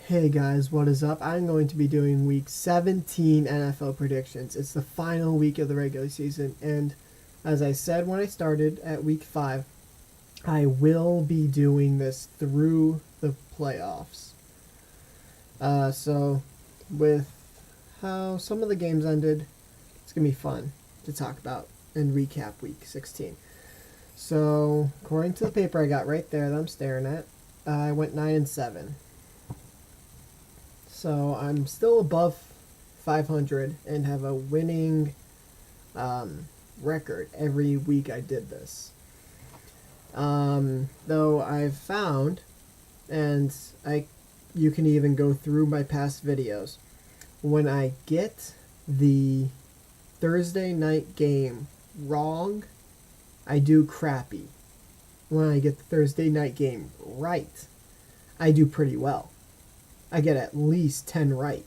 Hey guys, what is up? I'm going to be doing week 17 NFL predictions. It's the final week of the regular season, and as I said when I started at week 5, I will be doing this through the playoffs. So, with how some of the games ended, it's going to be fun to talk about and recap week 16. So, according to the paper I got right there that I'm staring at, I went 9-7. So I'm still above 500 and have a winning record every week I did this. Though I've found, and you can even go through my past videos, when I get the Thursday night game wrong, I do crappy. When I get the Thursday night game right, I do pretty well. I get at least 10 right.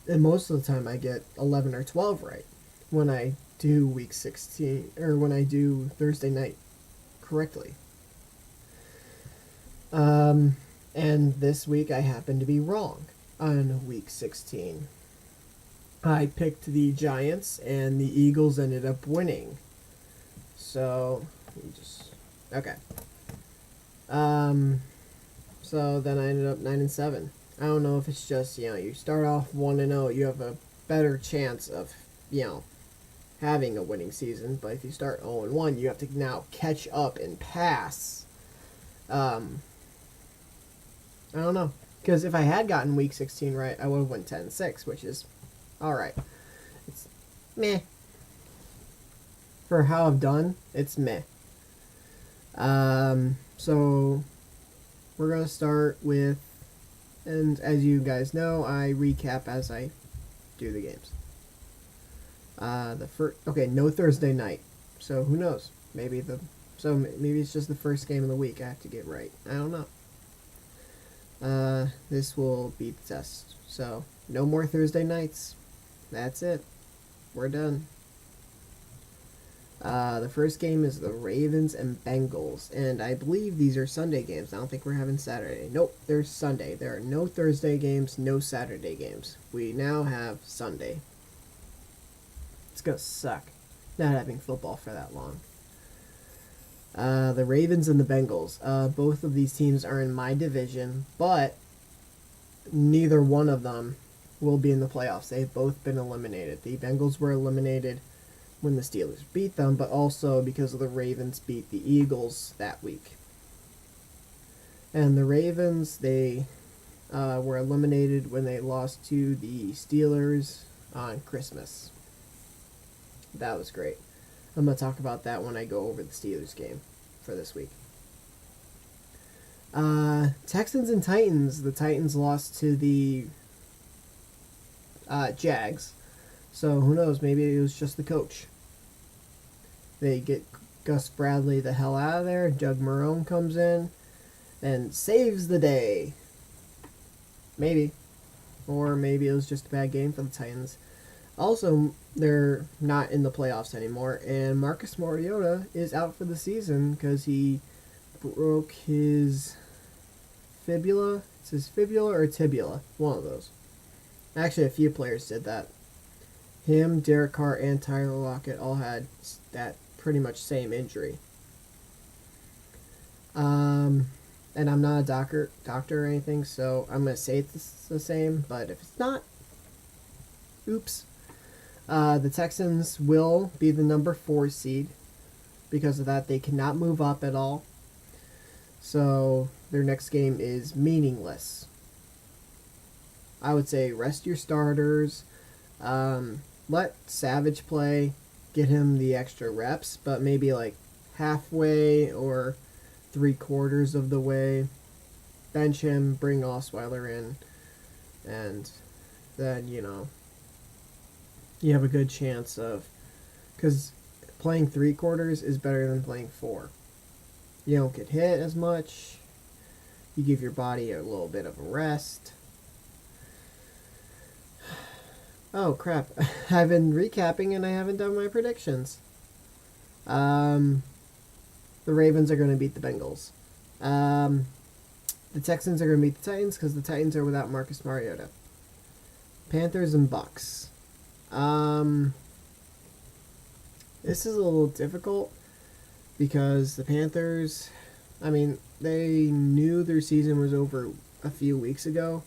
And most of the time I get 11 or 12 right when I do week 16, or when I do Thursday night correctly. And this week I happen to be wrong on week 16. I picked the Giants and the Eagles ended up winning. So, okay. So then I ended up 9-7. I don't know if it's just, you start off 1-0, you have a better chance of, having a winning season. But if you start 0-1, you have to now catch up and pass. I don't know. Because if I had gotten week 16 right, I would have went 10-6, which is alright. It's meh. For how I've done, it's meh. So we're going to start with, and as you guys know, I recap as I do the games. No Thursday night. So who knows? Maybe it's just the first game of the week I have to get right. I don't know. This will be the test. So no more Thursday nights. That's it. We're done. The first game is the Ravens and Bengals, and I believe these are Sunday games. I don't think we're having Saturday. Nope, there's Sunday. There are no Thursday games, no Saturday games. We now have Sunday. It's gonna suck not having football for that long. The Ravens and the Bengals. Both of these teams are in my division, but neither one of them will be in the playoffs. They've both been eliminated. The Bengals were eliminated when the Steelers beat them, but also because of the Ravens beat the Eagles that week. And the Ravens, they were eliminated when they lost to the Steelers on Christmas. That was great. I'm going to talk about that when I go over the Steelers game for this week. Texans and Titans. The Titans lost to the Jags. So who knows? Maybe it was just the coach. They get Gus Bradley the hell out of there. Doug Marrone comes in and saves the day. Maybe. Or maybe it was just a bad game for the Titans. Also, they're not in the playoffs anymore. And Marcus Mariota is out for the season because he broke his fibula. It's his fibula or tibula. One of those. Actually, a few players did that. Him, Derek Carr, and Tyler Lockett all had that pretty much same injury. And I'm not a doctor or anything, so I'm going to say it's the same, but if it's not, oops. The Texans will be the number 4 seed. Because of that, they cannot move up at all. So their next game is meaningless. I would say rest your starters. Let Savage play, get him the extra reps, but maybe like halfway or 3/4 of the way. Bench him, bring Osweiler in, and then, you have a good chance of, because playing 3/4 is better than playing 4. You don't get hit as much. You give your body a little bit of a rest. Oh, crap. I've been recapping and I haven't done my predictions. The Ravens are going to beat the Bengals. The The Texans are going to beat the Titans because the Titans are without Marcus Mariota. Panthers and Bucks. This is a little difficult because the Panthers, I mean, they knew their season was over a few weeks ago,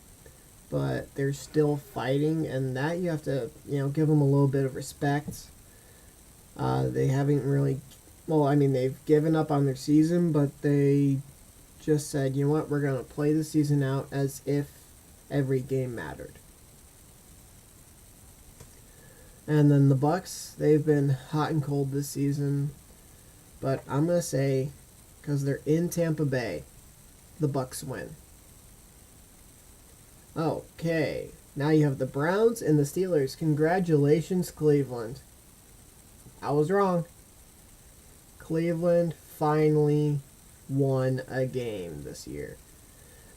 but they're still fighting, and that you have to, give them a little bit of respect. They haven't really, they've given up on their season, but they just said, you know what, we're going to play the season out as if every game mattered. And then the Bucks, they've been hot and cold this season, but I'm going to say, because they're in Tampa Bay, the Bucks win. Okay, now you have the Browns and the Steelers. Congratulations, Cleveland. I was wrong. Cleveland finally won a game this year.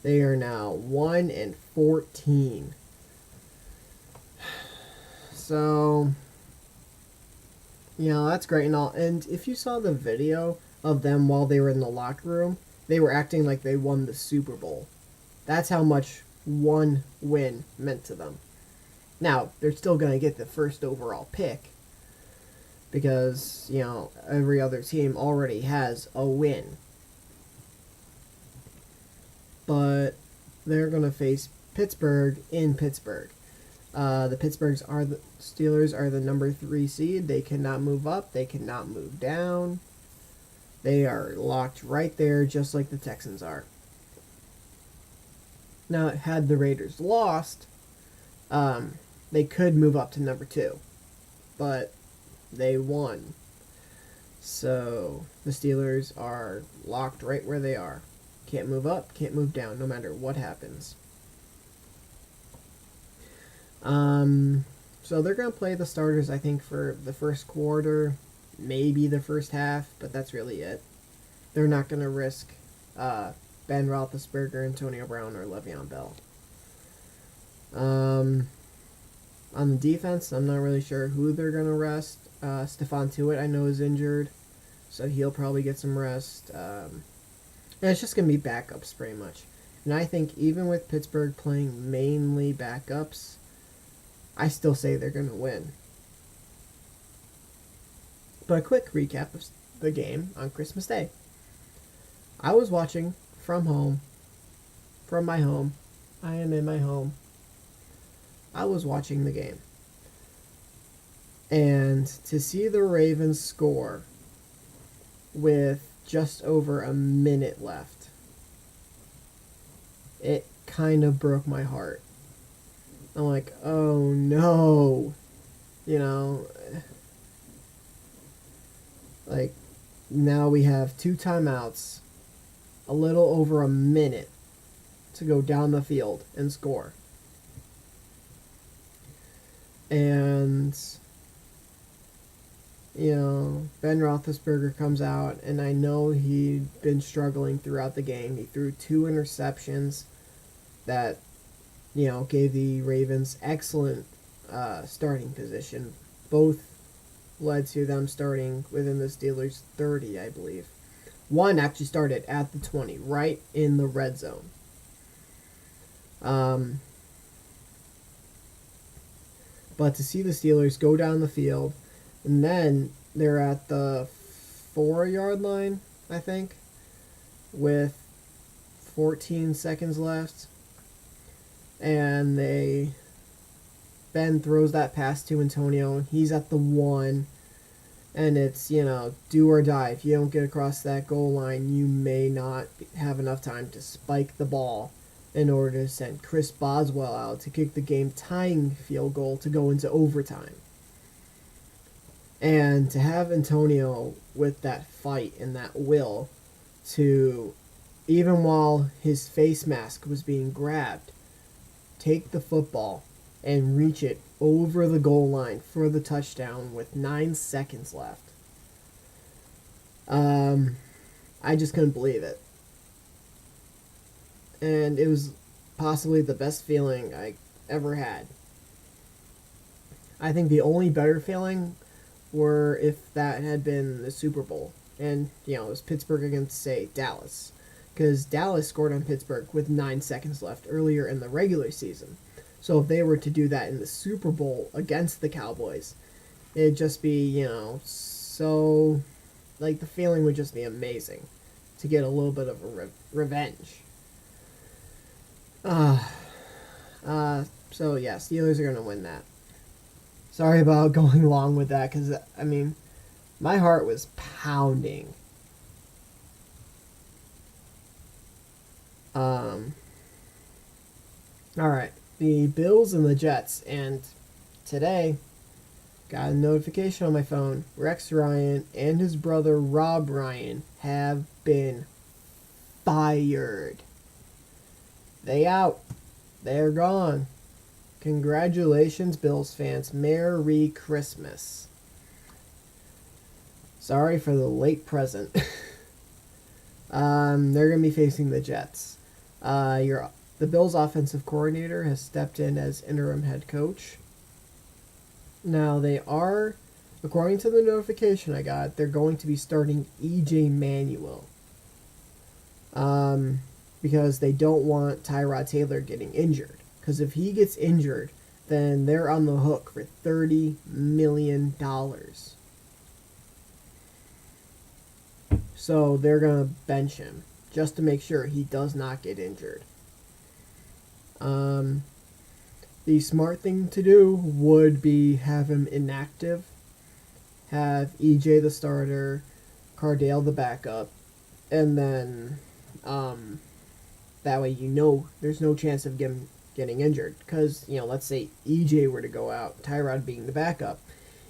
They are now 1-14. So, that's great and all. And if you saw the video of them while they were in the locker room, they were acting like they won the Super Bowl. That's how much one win meant to them. Now, they're still going to get the first overall pick because, every other team already has a win. But they're going to face Pittsburgh in Pittsburgh. The Steelers are the number 3 seed. They cannot move up. They cannot move down. They are locked right there, just like the Texans are. Now, had the Raiders lost, they could move up to number 2. But they won. So, the Steelers are locked right where they are. Can't move up, can't move down, no matter what happens. So they're going to play the starters, I think, for the first quarter, maybe the first half, but that's really it. They're not going to risk Ben Roethlisberger, Antonio Brown, or Le'Veon Bell. On the defense, I'm not really sure who they're going to rest. Stephon Tuitt, I know, is injured, so he'll probably get some rest. And it's just going to be backups, pretty much. And I think even with Pittsburgh playing mainly backups, I still say they're going to win. But a quick recap of the game on Christmas Day. I was watching from my home. I am in my home. I was watching the game. And to see the Ravens score with just over a minute left, it kind of broke my heart. I'm like, oh no. Like, now we have 2 timeouts, a little over a minute to go down the field and score. And, Ben Roethlisberger comes out, and I know he'd been struggling throughout the game. He threw 2 interceptions that gave the Ravens excellent starting position. Both led to them starting within the Steelers' 30, I believe. One actually started at the 20, right in the red zone. But to see the Steelers go down the field, and then they're at the 4-yard line, I think, with 14 seconds left. And Ben throws that pass to Antonio. He's at the 1. And it's, do or die. If you don't get across that goal line, you may not have enough time to spike the ball in order to send Chris Boswell out to kick the game-tying field goal to go into overtime. And to have Antonio with that fight and that will to, even while his face mask was being grabbed, take the football and reach it over the goal line for the touchdown with 9 seconds left. I just couldn't believe it. And it was possibly the best feeling I ever had. I think the only better feeling were if that had been the Super Bowl. And, it was Pittsburgh against, say, Dallas. because Dallas scored on Pittsburgh with 9 seconds left earlier in the regular season. So if they were to do that in the Super Bowl against the Cowboys, it'd just be, so, like, the feeling would just be amazing to get a little bit of a revenge. So yeah, Steelers are going to win that. Sorry about going along with that, because, I mean, my heart was pounding. Alright, the Bills and the Jets, and today, got a notification on my phone. Rex Ryan and his brother Rob Ryan have been fired. They out. They're gone. Congratulations, Bills fans. Merry Christmas. Sorry for the late present. They're going to be facing the Jets. The Bills' offensive coordinator has stepped in as interim head coach. Now, they are, according to the notification I got, they're going to be starting E.J. Manuel. Because they don't want Tyrod Taylor getting injured. Because if he gets injured, then they're on the hook for $30 million. So they're going to bench him just to make sure he does not get injured. The smart thing to do would be have him inactive, have EJ the starter, Cardale the backup, and then that way there's no chance of him getting injured. Because, let's say EJ were to go out, Tyrod being the backup,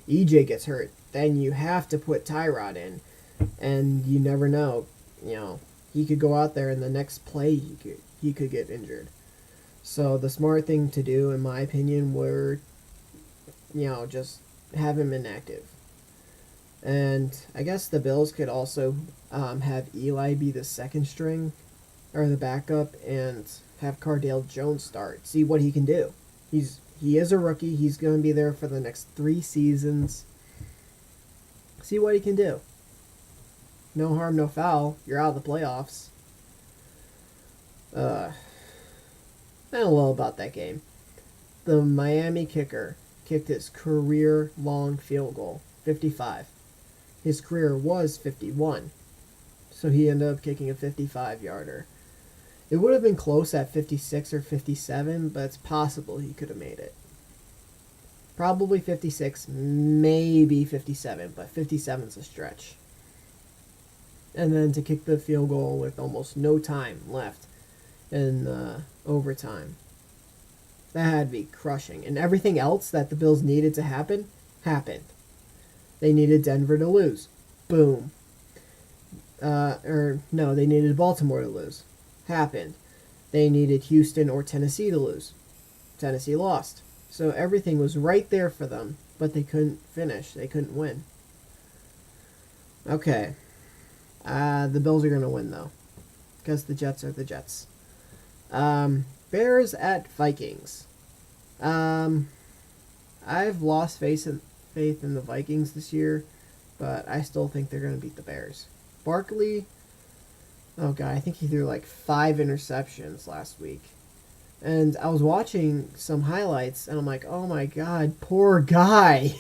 EJ gets hurt, then you have to put Tyrod in, and you never know, he could go out there and the next play he could get injured. So the smart thing to do, in my opinion, were, just have him inactive. And I guess the Bills could also have Eli be the second string, or the backup, and have Cardale Jones start. See what he can do. He is a rookie. He's going to be there for the next 3 seasons. See what he can do. No harm, no foul. You're out of the playoffs. I don't know about that game. The Miami kicker kicked his career-long field goal, 55. His career was 51, so he ended up kicking a 55-yarder. It would have been close at 56 or 57, but it's possible he could have made it. Probably 56, maybe 57, but 57's a stretch. And then to kick the field goal with almost no time left in overtime. That had to be crushing. And everything else that the Bills needed to happen, happened. They needed Denver to lose. Boom. They needed Baltimore to lose. Happened. They needed Houston or Tennessee to lose. Tennessee lost. So everything was right there for them, but they couldn't finish. They couldn't win. Okay. The Bills are going to win, though, because the Jets are the Jets. Bears at Vikings. I've lost faith in the Vikings this year, but I still think they're going to beat the Bears. Barkley, oh god, I think he threw like 5 interceptions last week. And I was watching some highlights, and I'm like, oh my god, poor guy.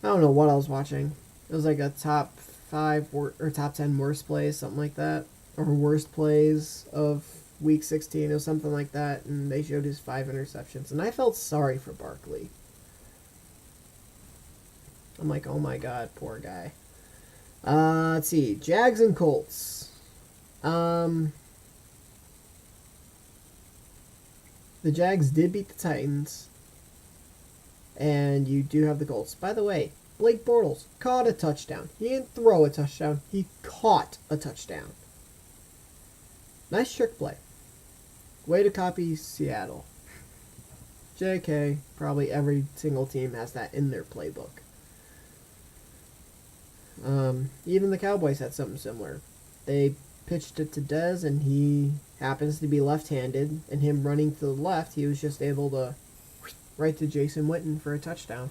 I don't know what I was watching. It was like a top 5 or top 10 worst plays, something like that. Or worst plays of week 16 or something like that. And they showed his 5 interceptions. And I felt sorry for Barkley. I'm like, oh my god, poor guy. Let's see. Jags and Colts. The Jags did beat the Titans. And you do have the Colts. By the way, Blake Bortles caught a touchdown. He didn't throw a touchdown. He caught a touchdown. Nice trick play. Way to copy Seattle. JK, probably every single team has that in their playbook. Even the Cowboys had something similar. They pitched it to Dez, and he happens to be left-handed, and him running to the left, he was just able to right to Jason Witten for a touchdown.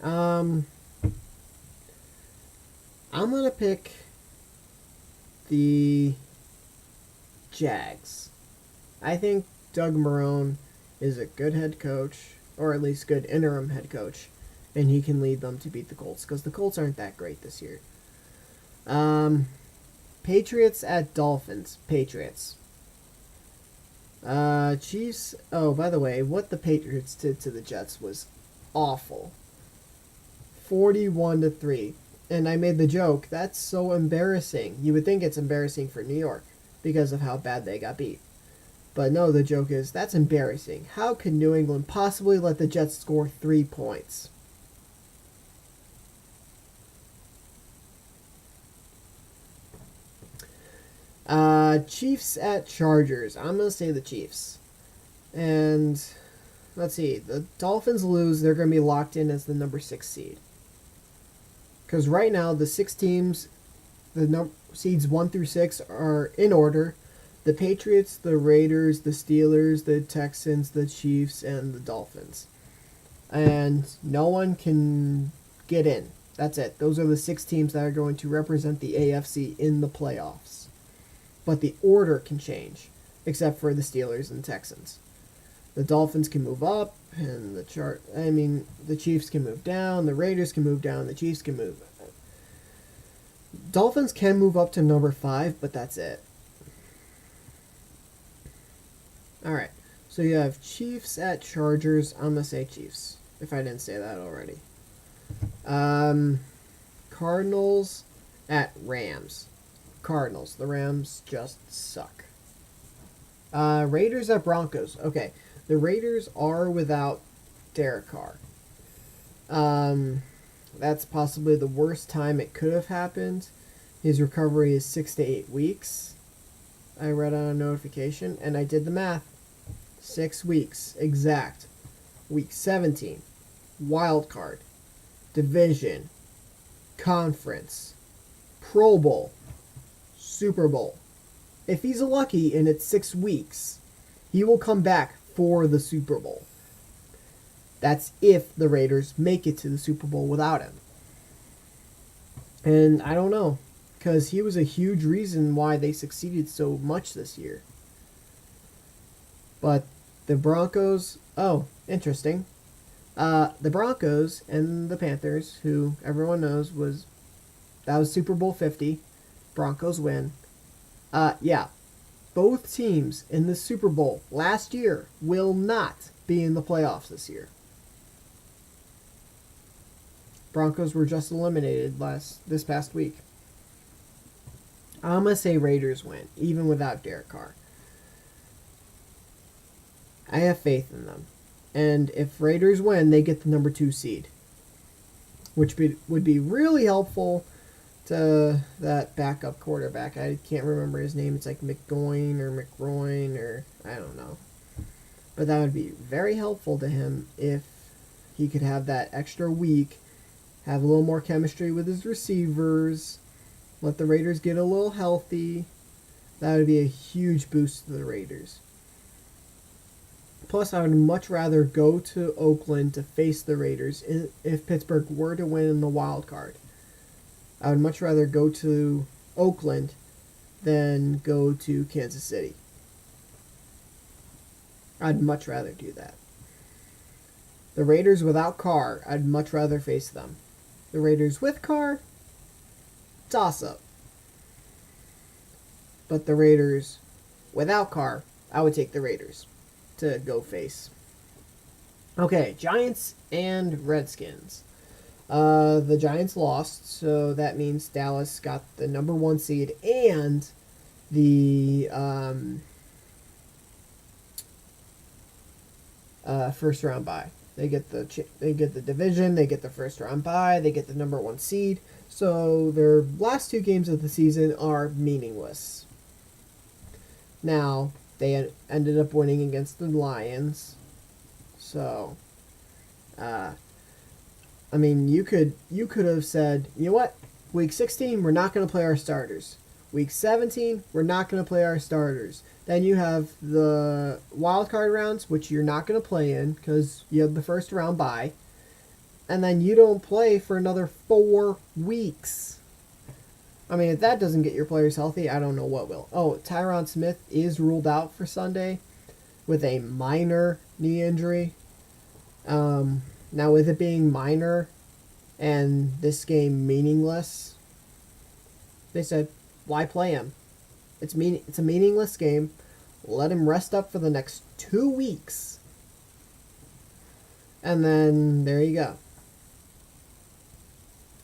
I'm going to pick the Jags. I think Doug Marrone is a good head coach, or at least good interim head coach, and he can lead them to beat the Colts, because the Colts aren't that great this year. Patriots at Dolphins. Patriots. Chiefs. Oh, by the way, what the Patriots did to the Jets was awful. 41-3. And I made the joke, that's so embarrassing. You would think it's embarrassing for New York because of how bad they got beat. But no, the joke is, that's embarrassing. How could New England possibly let the Jets score 3 points? Chiefs at Chargers. I'm going to say the Chiefs. And let's see. The Dolphins lose. They're going to be locked in as the number 6 seed. Because right now, the 6 teams, seeds 1 through 6 are in order. The Patriots, the Raiders, the Steelers, the Texans, the Chiefs, and the Dolphins. And no one can get in. That's it. Those are the 6 teams that are going to represent the AFC in the playoffs. But the order can change, except for the Steelers and Texans. The Dolphins can move up, and the Chiefs can move down, the Raiders can move down, the Chiefs can move. Dolphins can move up to number 5, but that's it. Alright, so you have Chiefs at Chargers. I'm going to say Chiefs, if I didn't say that already. Cardinals at Rams. Cardinals. The Rams just suck. Raiders at Broncos. Okay, the Raiders are without Derek Carr. That's possibly the worst time it could have happened. His recovery is 6 to 8 weeks. I read on a notification, and I did the math. 6 weeks, exact. Week 17, wild card, division, conference, Pro Bowl, Super Bowl. If he's lucky and it's 6 weeks, he will come back for the Super Bowl. That's if the Raiders make it to the Super Bowl without him. And I don't know, because he was a huge reason why they succeeded so much this year. But the Broncos, interesting. The Broncos and the Panthers, who everyone knows that was Super Bowl 50. Broncos win. Both teams in the Super Bowl last year will not be in the playoffs this year. Broncos were just eliminated this past week. I'm going to say Raiders win, even without Derek Carr. I have faith in them. And if Raiders win, they get the number 2 seed. Which would be really helpful to that backup quarterback. I can't remember his name. It's like McGoin or McRoyne or I don't know. But that would be very helpful to him if he could have that extra week, have a little more chemistry with his receivers, let the Raiders get a little healthy. That would be a huge boost to the Raiders. Plus, I would much rather go to Oakland to face the Raiders if Pittsburgh were to win in the wild card. I would much rather go to Oakland than go to Kansas City. I'd much rather do that. The Raiders without Carr, I'd much rather face them. The Raiders with Carr, toss-up. But the Raiders without Carr, I would take the Raiders to go face. Okay, Giants and Redskins. The Giants lost, so that means Dallas got the number 1 seed and the first round bye. They get the division, they get the first round bye, they get the number 1 seed. So their last 2 games of the season are meaningless. Now, they ended up winning against the Lions. So, you could have said, you know what? Week 16, we're not going to play our starters. Week 17, we're not going to play our starters. Then you have the wild card rounds, which you're not going to play in because you have the first round bye. And then you don't play for another 4 weeks. I mean, if that doesn't get your players healthy, I don't know what will. Oh, Tyron Smith is ruled out for Sunday with a minor knee injury. Now, with it being minor and this game meaningless, they said, why play him? It's a meaningless game. Let him rest up for the next 2 weeks. And then, there you go.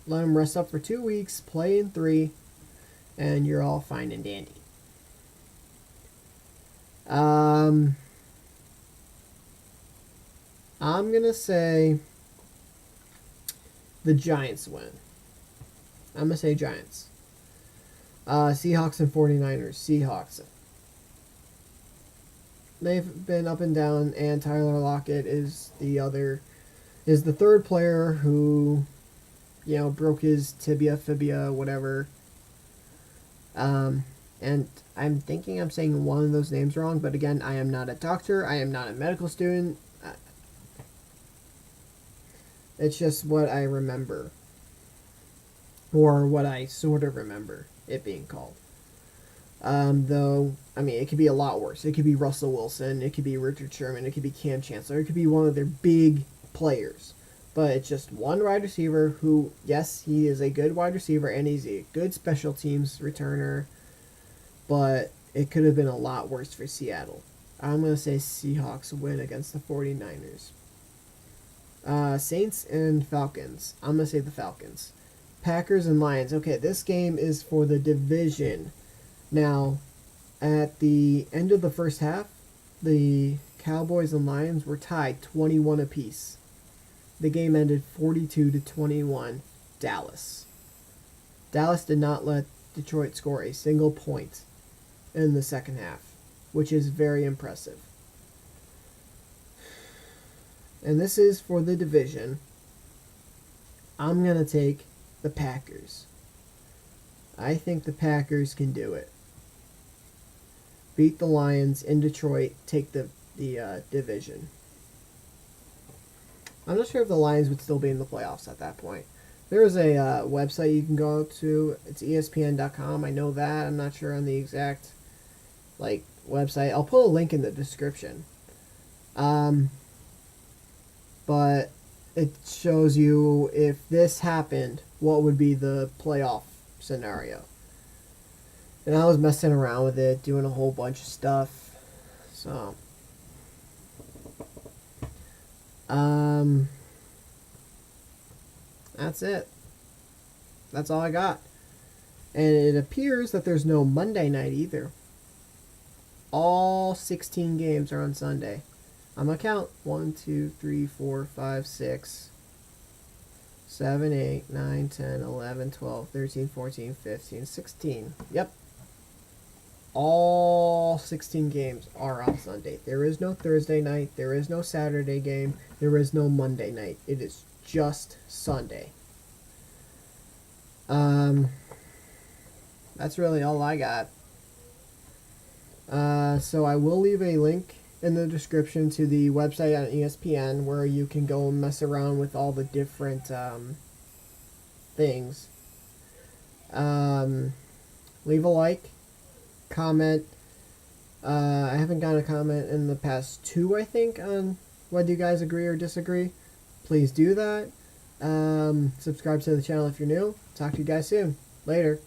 Let him rest up for 2 weeks, play in 3, and you're all fine and dandy. I'm going to say the Giants win. I'm going to say Giants. Seahawks and 49ers. Seahawks. They've been up and down, and Tyler Lockett is the third player who, broke his tibia, fibia, whatever. And I'm thinking I'm saying one of those names wrong, but again, I am not a doctor. I am not a medical student. It's just what I remember. Or what I sort of remember it being called. Though, I mean, it could be a lot worse. It could be Russell Wilson. It could be Richard Sherman. It could be Cam Chancellor. It could be one of their big players. But it's just one wide receiver who, yes, he is a good wide receiver and he's a good special teams returner. But it could have been a lot worse for Seattle. I'm going to say Seahawks win against the 49ers. Saints and Falcons. I'm going to say the Falcons. Packers and Lions. Okay, this game is for the division. Now, at the end of the first half, the Cowboys and Lions were tied 21 apiece. The game ended 42-21, Dallas. Dallas did not let Detroit score a single point in the second half, which is very impressive. And this is for the division. I'm going to take the Packers. I think the Packers can do it. Beat the Lions in Detroit, take the division. I'm not sure if the Lions would still be in the playoffs at that point. There is a website you can go to. It's ESPN.com. I know that. I'm not sure on the exact website. I'll put a link in the description. But it shows you if this happened, what would be the playoff scenario. And I was messing around with it, doing a whole bunch of stuff. So, that's it. That's all I got. And it appears that there's no Monday night either. All 16 games are on Sunday. I'm going to count 1, 2, 3, 4, 5, 6, 7, 8, 9, 10, 11, 12, 13, 14, 15, 16. Yep. All 16 games are on Sunday. There is no Thursday night. There is no Saturday game. There is no Monday night. It is just Sunday. That's really all I got. So I will leave a link in the description to the website on ESPN where you can go and mess around with all the different things. Leave a like, comment. I haven't gotten a comment in the past 2, I think, on whether you guys agree or disagree. Please do that. Subscribe to the channel if you're new. Talk to you guys soon. Later.